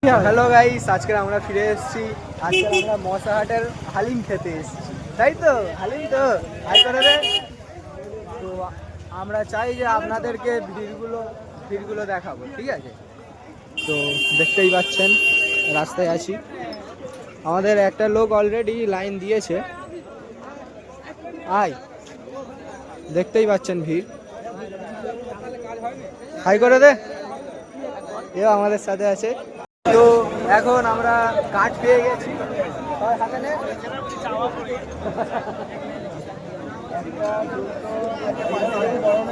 Hello guys, আজকে আমরা ফিরে এসেছি। আজকে আমরা মশাহাটের হালিম খেতে এসেছি, তাই তো? হালিম তো হাই করে রে। তো আমরা চাই যে আপনাদেরকে ভিড়গুলো দেখাবো, ঠিক আছে? তো দেখতেই পাচ্ছেন রাস্তায় আছি, আমাদের একটা লোক অলরেডি লাইন দিয়েছে। আয়, দেখতেই পাচ্ছেন ভিড়। হাই করে দে। এ আমাদের সাথে আছে। তো এখন আমরা কাঠ পেয়ে গেছি।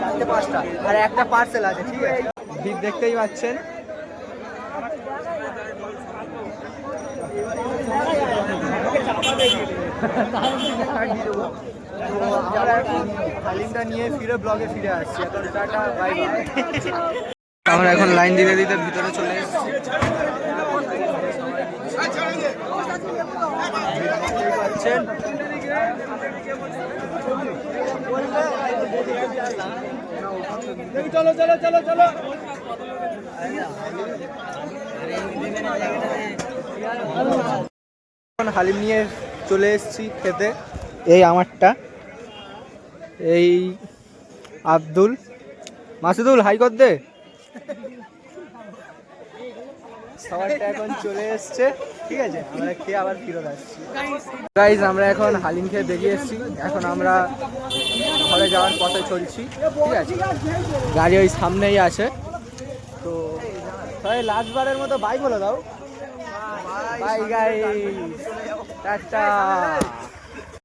চারটে পাঁচটা আর একটা পার্সেল আছে, ঠিক আছে? ভিড় দেখতেই পাচ্ছেন। আমরা এখন হালিমটা নিয়ে ব্লগে ফিরে আসছি। এখন টাটা, বাই বাই। আমরা এখন লাইন দিতে দিতে ভিতরে চলে এসেছি। চলো চলো চলো চলো। হালিম নিয়ে চলে এসেছি খেতে। এই আমারটা, এই আব্দুল মাসুদুল, হাই কর দে। সবারটা এখন চলে এসছে, ঠিক আছে? আমরা খেয়ে আবার ফিরত আসছি। গাইজ, আমরা এখন হালিম খেয়ে বেরিয়ে এসেছি। এখন আমরা ঘরে যাওয়ার পথে চলছি, ঠিক আছে? গাড়ি ওই সামনেই আছে। তো সবাই লাস্টবারের মতো বাই বলে দাও। By guys, tata.